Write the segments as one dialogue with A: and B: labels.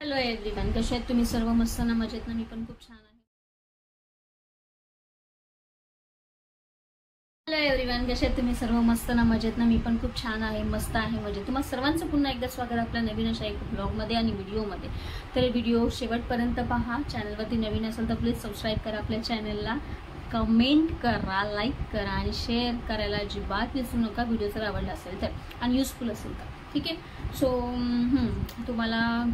A: Hello everyone, कसे आहेत तुम्ही सर्व? मस्त ना, मजेत ना? मी पण खूप छान आहे. हॅलो एव्हरीवन, कसे आहेत तुम्ही सर्व? मस्त ना, मजेत ना? मी पण खूप छान आहे, मस्त आहे, मजेत. तुम्हा सर्वांचं पुन्हा एकदा स्वागत आपल्या नवीन अशा एक ब्लॉगमध्ये आणि व्हिडिओमध्ये. तर व्हिडिओ शेवटपर्यंत पहा. चॅनलवरती नवीन असेल तर प्लीज सबस्क्राईब करा आपल्या चॅनलला, कमेंट करा, लाईक करा आणि शेअर करायला अजिबात विसरू नका, व्हिडिओ जर आवडला असेल तर आणि युजफुल असेल तर. ठीक आहे. सो तुम्हाला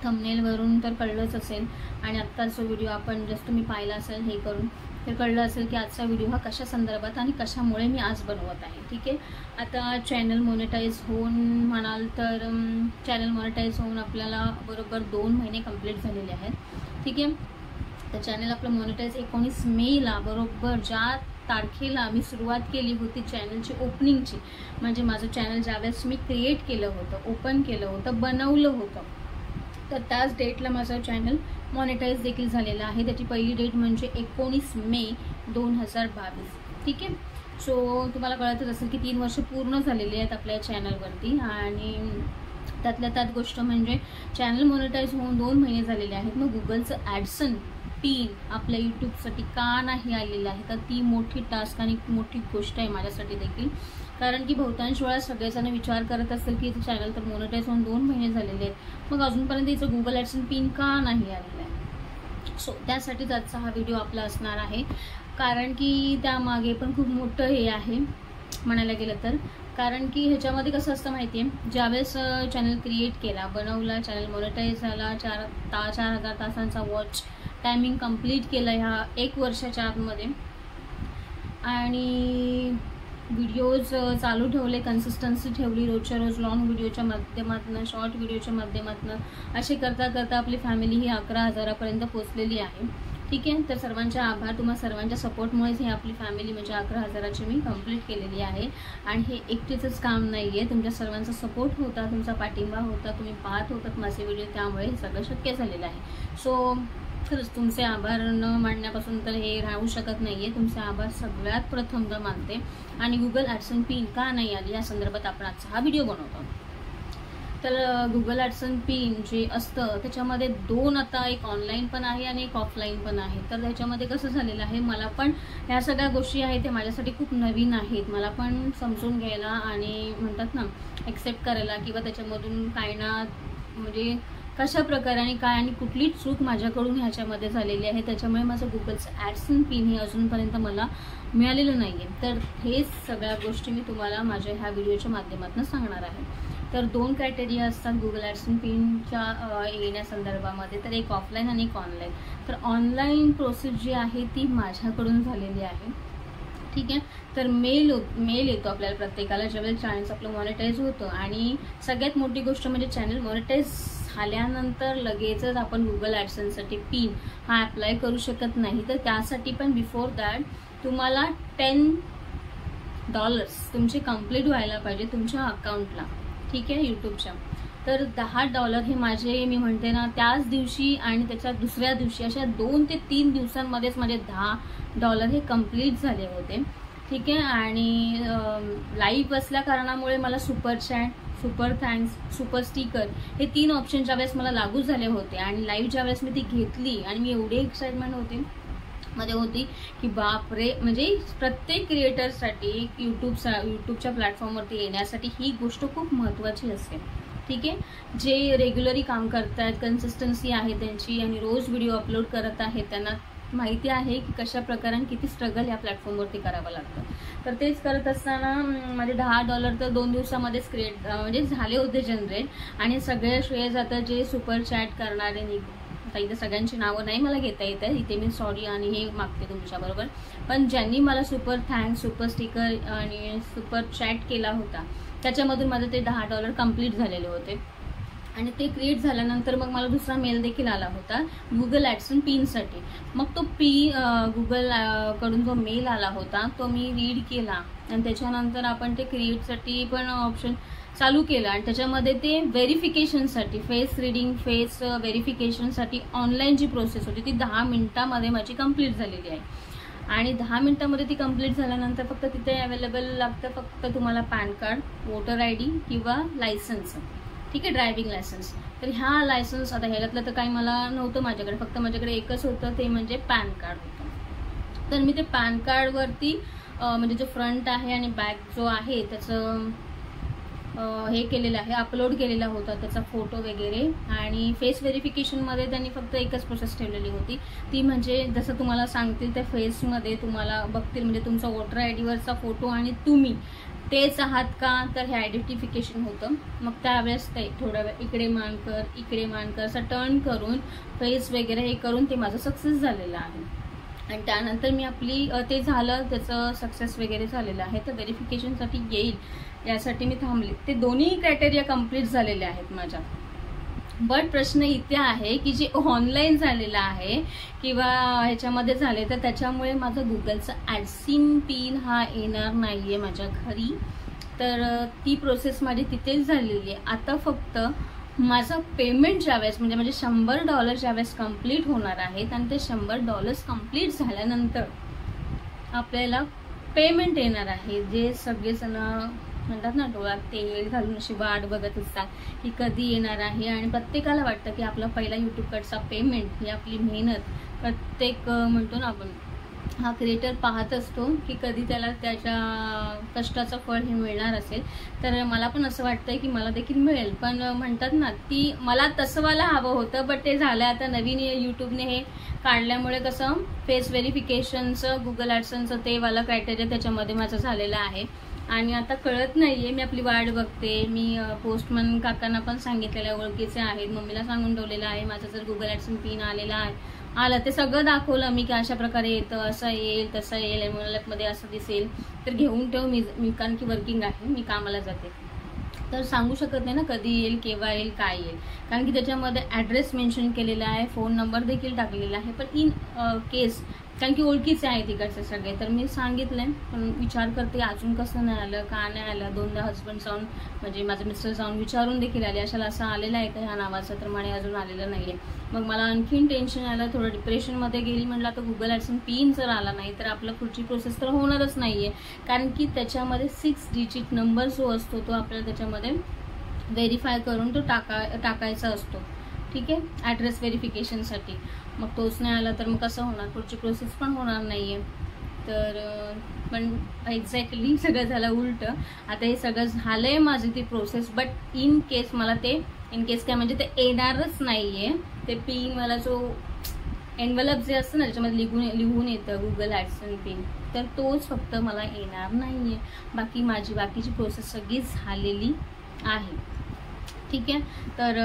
A: थंबनेलवरून तर कळलंच असेल आणि आत्ताचा व्हिडिओ आपण जस्ट तुम्ही पाहिला असेल हे करून तर कळलं असेल की आजचा व्हिडिओ हा कशा संदर्भात आणि कशामुळे मी आज बनवत आहे. ठीक आहे. आता चॅनल मोनेटाईज होऊन म्हणाल तर चॅनल मोनेटाईज होऊन आपल्याला बरोबर 2 महिने कंप्लीट झालेले आहेत. ठीक आहे. तर चॅनल आपलं मोनेटाईज 19 मेला बरोबर ज्या तारखेला मी सुरुवात केली होती चॅनलची ओपनिंगची, म्हणजे माझं चॅनल ज्यावेळेस मी क्रिएट केलं होतं, ओपन केलं होतं, बनवलं होतं, तर त्याच डेटला माझं चॅनल मॉनिटाईज देखील झालेलं आहे. त्याची पहिली डेट म्हणजे 19 मे 2022. ठीक आहे. सो तुम्हाला कळतच असेल की 3 वर्ष पूर्ण झालेली आहेत आपल्या चॅनलवरती आणि त्यातल्या त्यात गोष्ट म्हणजे चॅनल मॉनिटाईज होऊन 2 महिने झालेले आहेत. मग गुगलचं ॲडसन पिन आपल्या यूट्यूबसाठी का नाही आलेलं आहे, तर ती मोठी टास्क आणि मोठी गोष्ट आहे माझ्यासाठी देखील. कारण की बहुतांश वेळा सगळेजण विचार करत असतील की चॅनल तर मोनेटाईज होऊन 2 महिने झालेले आहेत, मग अजूनपर्यंत हिचं गुगल ॲडसन पिन का नाही आलेलं आहे. सो त्यासाठीच आजचा हा व्हिडिओ आपला असणार आहे. कारण की त्यामागे पण खूप मोठं हे आहे म्हणायला गेलं तर. कारण की ह्याच्यामध्ये कसं असतं माहिती आहे, ज्यावेळेस चॅनल क्रिएट केला, बनवला, चॅनल मोनेटाईज झाला, 4,000 तासांचा वॉच टायमिंग कंप्लीट केलं ह्या 1 वर्षाच्या आतमध्ये आणि व्हिडिओज चालू ठेवले, कन्सिस्टन्सी ठेवली, रोजच्या रोज लॉंग व्हिडिओच्या माध्यमातून, शॉर्ट व्हिडिओच्या माध्यमातून असे करता करता आपली फॅमिली ही 11,000पर्यंत पोचलेली आहे. ठीक आहे. तर सर्वांचे आभार. तुम्हा सर्वांच्या सपोर्टमुळेच ही आपली फॅमिली म्हणजे 11,000ची मी कंप्लीट केलेली आहे. आणि हे एकटीचंच काम नाही आहे, तुमच्या सर्वांचा सपोर्ट होता, तुमचा पाठिंबा होता, तुम्ही पाहत होतात माझे व्हिडिओ, त्यामुळे हे सगळं शक्य झालेलं आहे. सो खरंच तुमचे आभार न मानण्यापासून तर हे राहू शकत नाही आहे. तुमचे आभार सगळ्यात प्रथम तर मानते. आणि गुगल ॲडसन पिन का नाही आली या संदर्भात आपण आजचा हा व्हिडिओ बनवतो. तर गुगल ॲडसन पिन जे असतं त्याच्यामध्ये 2 आता, एक ऑनलाईन पण आहे आणि एक ऑफलाईन पण आहे. तर त्याच्यामध्ये कसं झालेलं आहे, मला पण ह्या सगळ्या गोष्टी आहेत ते माझ्यासाठी खूप नवीन आहेत. मला पण समजून घ्यायला आणि म्हणतात ना ॲक्सेप्ट करायला किंवा त्याच्यामधून काय ना म्हणजे कशा प्रकारे आणि काय आणि कुठली चूक माझ्याकडून ह्याच्यामध्ये झालेली आहे, त्याच्यामुळे माझं गुगलचं ॲडसन पिन हे अजूनपर्यंत मला मिळालेलं नाही आहे. तर हेच सगळ्या गोष्टी मी तुम्हाला माझ्या ह्या व्हिडिओच्या माध्यमातून सांगणार आहे. तर 2 क्रायटेरिया असतात गुगल ॲडसन पिनच्या येण्यासंदर्भामध्ये, तर एक ऑफलाईन आणि एक ऑनलाईन. तर ऑनलाईन प्रोसेस जी आहे ती माझ्याकडून झालेली आहे. ठीक आहे. तर मेल येतो आपल्याला प्रत्येकाला ज्यावेळेस चॅनल आपलं मॉनिटाईज होतं. आणि सगळ्यात मोठी गोष्ट म्हणजे चॅनल मॉनिटाईज झाल्यानंतर लगेचच आपण गुगल ॲडसनसाठी पिन हा अप्लाय करू शकत नाही. तर त्यासाठी पण बिफोर दॅट तुम्हाला $10 तुमचे कंप्लीट व्हायला पाहिजे तुमच्या अकाउंटला. ठीक आहे, यूट्यूबच्या. तर $10 हे माझे, मी म्हणते ना, त्याच दिवशी आणि त्याच्या दुसऱ्या दिवशी अशा 2 ते 3 दिवसांमध्येच माझे $10 हे कंप्लीट झाले होते. ठीक आहे. आणि लाईव्ह असल्या कारणामुळे मला super chat, super thanks, super sticker हे 3 ऑप्शन ज्यावेळेस मला लागू झाले होते आणि लाईव्ह ज्यावेळेस मी ती घेतली आणि मी एवढी एक्साइटमेंट होती की बापरे, म्हणजे प्रत्येक क्रिएटरसाठी यूट्यूबच्या प्लॅटफॉर्मवरती येण्यासाठी ही गोष्ट खूप महत्त्वाची असते. ठीक आहे. जे रेग्युलरी काम करतात, कन्सिस्टन्सी आहे त्यांची आणि रोज व्हिडिओ अपलोड करत आहेत, त्यांना माहिती आहे की कशा प्रकारे किती स्ट्रगल या प्लॅटफॉर्मवरती करावं लागतं. तर तेच करत असताना माझे $10 तर 2 दिवसामध्येच म्हणजे झाले होते जनरेट. आणि सगळे श्रेय जातं जे सुपर चॅट करणारे. आता इथे सगळ्यांची नावं नाही मला घेता येत आहे, इथे मी सॉरी आणि हे मागते तुमच्याबरोबर. पण ज्यांनी मला सुपर थँक्स, सुपर स्टिकर आणि सुपर चॅट केला होता त्याच्यामधून माझं ते $10 कंप्लीट झालेले होते. आणि ते क्रिएट झाल्यानंतर मग मला दुसरा मेल देखील आला होता गुगल ॲडसन पिनसाठी. मग तो गुगल कडून जो मेल आला होता तो मी रीड केला आणि त्याच्यानंतर आपण ते क्रिएटसाठी पण ऑप्शन चालू केलं आणि त्याच्यामध्ये ते व्हेरिफिकेशनसाठी, फेस रीडिंग, फेस व्हेरिफिकेशनसाठी ऑनलाईन जी प्रोसेस होती ती 10 मिनिटामध्ये माझी कंप्लीट झालेली आहे. आणि 10 मिनिटामध्ये ती कंप्लीट झाल्यानंतर फक्त तिथे अवेलेबल लागतं फक्त तुम्हाला पॅन कार्ड, वोटर ID किंवा लायसन्स. ठीक आहे, ड्रायव्हिंग लायसन्स. तर ह्या लायसन्स आता ह्याच्यातलं तर काही मला नव्हतं माझ्याकडे, फक्त माझ्याकडे एकच होतं, ते म्हणजे पॅन कार्ड होतं. तर मी ते पॅन कार्डवरती म्हणजे जो फ्रंट आहे आणि बॅक जो आहे त्याचं हे केलेलं आहे, अपलोड केलेला होता त्याचा फोटो वगैरे. आणि फेस व्हेरिफिकेशनमध्ये त्यांनी फक्त एकच प्रोसेस ठेवलेली होती, ती म्हणजे जसं तुम्हाला सांगतील त्या फेसमध्ये तुम्हाला बघतील म्हणजे तुमचा वोटर आय डीवरचा फोटो आणि तुम्ही तेच आहात का, तर हे आयडेंटिफिकेशन होतं. मग त्यावेळेस ते थोडा वेळ इकडे मान कर असं टर्न करून फेस वगैरे हे करून ते माझं सक्सेस झालेलं आहे. आणि त्यानंतर मी आपली ते झालं, त्याचं सक्सेस वगैरे झालेलं आहे. तर व्हेरिफिकेशनसाठी येईल यासाठी मी थांबले. ते दोन्ही क्रायटेरिया कंप्लीट झालेले आहेत माझ्या. बट प्रश्न इथे आहे की जे ऑनलाईन झालेलं आहे किंवा ह्याच्यामध्ये झाले तर त्याच्यामुळे माझं गुगलचं ॲडसिन पिन हा येणार नाही आहे माझ्या घरी. तर ती प्रोसेस माझी तिथेच झालेली आहे. आता फक्त माझं पेमेंट ज्यावेळेस म्हणजे माझे $100 ज्यावेळेस कंप्लीट होणार आहेत आणि ते $100 कंप्लीट झाल्यानंतर आपल्याला पेमेंट येणार आहे. जे सगळेजण म्हणतात ना डोळ्यात तेल घालून अशी वाट बघत असतात की कधी येणार आहे. आणि प्रत्येकाला वाटतं की आपला पहिला यूट्यूबकडचा पेमेंट ही आपली मेहनत प्रत्येक म्हणतो ना आपण हा क्रिएटर पाहत असतो की कधी त्याला त्याच्या कष्टाचं फळ हे मिळणार असेल. तर मला पण असं वाटतंय की मला देखील मिळेल. पण म्हणतात ना ती मला तसंवाला हवं होतं, बट ते झालं आता नवीन यूट्यूबने हे काढल्यामुळे कसं फेस व्हेरिफिकेशनचं गुगल ॲडसनचं ते वाला क्रायटेरिया त्याच्यामध्ये माझं झालेलं आहे. आणि आता कळत नाहीये, मी आपली वाट बघते. मी पोस्टमन काकांना पण सांगितलेलं ओळखीचे आहेत, मम्मीला सांगून ठेवलेलं आहे माझं जर गुगल ॲडसन पिन आलं ते सगळं दाखवलं मी की अशा प्रकारे येतं, असं येईल तसं येईल, मध्ये असं दिसेल तर घेऊन ठेव. मी कारण की वर्किंग आहे, मी कामाला जाते, तर सांगू शकत नाही ना कधी येईल, केव्हा येईल, काय येईल. कारण की त्याच्यामध्ये ॲड्रेस मेन्शन केलेला आहे, फोन नंबर देखील टाकलेला आहे. पण इन केस कारण की ओळखीचे आहे तिकडचे सगळे, तर मी सांगितलंय. पण विचार करते अजून कसं नाही आलं, का नाही आलं. दोनदा हजबंड जाऊन म्हणजे माझे मिस्टर जाऊन विचारून देखील आले अशाला असं आलेलं आहे का ह्या नावाचं, तर म्हणे अजून आलेलं नाही आहे. मग मला आणखीन टेन्शन आलं, थोडं डिप्रेशनमध्ये गेली. म्हटलं तर गुगल ॲडसन पिन जर आला नाही तर आपलं पुढची प्रोसेस तर होणारच नाही आहे. कारण की त्याच्यामध्ये 6 डिजिट नंबर जो असतो तो आपल्याला त्याच्यामध्ये व्हेरीफाय करून तो टाकायचा असतो. ठीक आहे, ॲड्रेस व्हेरिफिकेशनसाठी. मग तोच नाही आला तर मग कसं होणार, पुढची प्रोसेस पण होणार नाही आहे. तर पण एक्झॅक्टली सगळं झालं उलटं. आता हे सगळं झालं आहे माझी ती प्रोसेस, बट इन केस मला ते काय म्हणजे ते येणारच नाही आहे. ते पिन मला जो एनवलप जे असतं ना त्याच्यामध्ये लिहून येतं गुगल ॲडसन पिन, तर तोच फक्त मला येणार नाही आहे. बाकीची प्रोसेस सगळी झालेली आहे. ठीक आहे, तर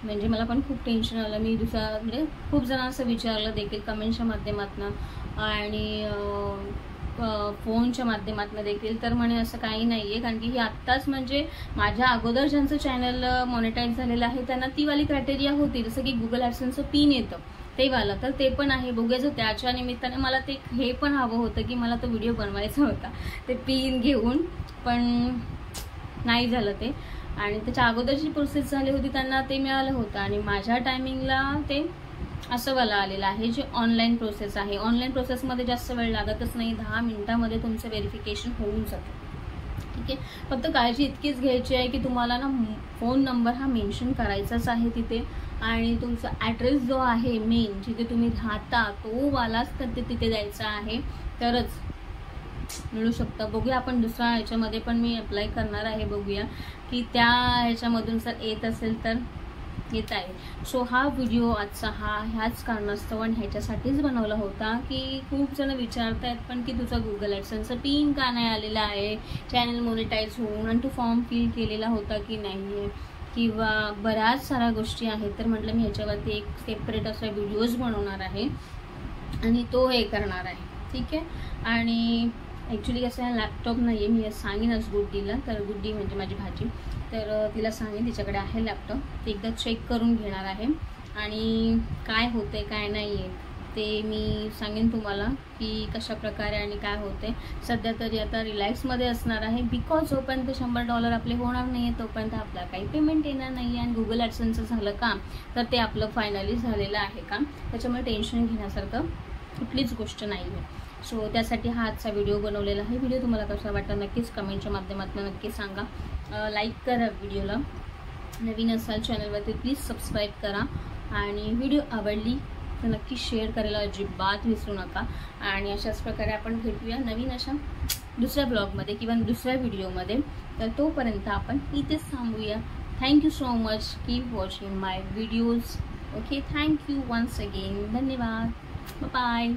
A: म्हणजे मला पण खूप टेन्शन आलं. मी म्हणजे खूप जणांना असं विचारलं देखील कमेंटच्या माध्यमातून आणि फोनच्या माध्यमातून देखील, तर म्हणे असं काही नाही आहे. कारण की ही आत्ताच म्हणजे माझ्या अगोदर ज्यांचं चॅनल मॉनिटाईज झालेलं आहे त्यांना ती वाली क्रायटेरिया होती, जसं की गुगल ॲडसनचं पिन येतं ते वाला, तर ते पण आहे. बघायचं त्याच्या निमित्ताने मला ते हे पण हवं होतं की मला तो व्हिडिओ बनवायचा होता ते पिन घेऊन, पण नाही झालं ते. आणि त्याच्या अगोदरची प्रोसेस झाली होती त्यांना ते मिळालं होतं आणि माझ्या टायमिंगला ते असं वाला आलेलं आहे जे ऑनलाईन प्रोसेस आहे. ऑनलाईन प्रोसेसमध्ये जास्त वेळ लागतच नाही, 10 मिनिटामध्ये तुमचं व्हेरिफिकेशन होऊन जातं. ठीक आहे, फक्त काळजी इतकीच घ्यायची आहे की तुम्हाला ना फोन नंबर हा मेन्शन करायचाच आहे तिथे आणि तुमचा ॲड्रेस जो आहे मेन जिथे तुम्ही राहता तो वालाच तर तिथे द्यायचा आहे, तरच मिळू शकतं. बघूया आपण दुसऱ्या ह्याच्यामध्ये पण मी अप्लाय करणार आहे, बघूया की त्या ह्याच्यामधून जर येत असेल तर येत आहे. सो हा व्हिडिओ आजचा ह्याच कारणास्तव आणि ह्याच्यासाठीच बनवला होता की खूप जण विचारत आहेत पण की तुझा गुगल ॲडसनचा पिन का नाही आलेला आहे, चॅनल मोनिटाईज होऊन, आणि तू फॉर्म फिल केलेला होता की नाही आहे, किंवा बऱ्याच साऱ्या गोष्टी आहेत. तर म्हटलं मी ह्याच्यावरती एक सेपरेट असा व्हिडिओज बनवणार आहे आणि तो हे करणार आहे. ठीक आहे, आणि ॲक्च्युली कसं आहे लॅपटॉप नाही आहे, मी सांगेनच गुड्डीला, तर गुड्डी म्हणजे माझी भाजी, तर तिला सांगेन तिच्याकडे आहे लॅपटॉप, ते एकदा चेक करून घेणार आहे आणि काय होतं आहे काय नाही आहे ते मी सांगेन तुम्हाला की कशा प्रकारे आणि काय होते. सध्या तरी आता रिलॅक्समध्ये असणार आहे बिकॉज जोपर्यंत $100 आपले होणार नाही आहे तोपर्यंत आपला काही पेमेंट येणार नाही आहे. आणि गुगल ॲडसनचं झालं काम तर ते आपलं फायनली झालेलं आहे काम, त्याच्यामुळे टेन्शन घेण्यासारखं कुठलीच गोष्ट नाही आहे. सो त्यासाठी हा आजचा व्हिडिओ बनवलेला आहे. व्हिडिओ तुम्हाला कसा वाटला नक्कीच कमेंटच्या माध्यमातून नक्की सांगा. लाईक करा व्हिडिओला नवीन असाल चॅनलवरती प्लीज सबस्क्राईब करा आणि व्हिडिओ आवडली तर नक्की शेअर करायला अजिबात विसरू नका. आणि अशाच प्रकारे आपण भेटूया नवीन अशा दुसऱ्या ब्लॉगमध्ये किंवा दुसऱ्या व्हिडिओमध्ये. तर तोपर्यंत आपण इथेच थांबूया. Thank you so much. Keep watching my videos. Okay, thank you once again. धन्यवाद. बाय.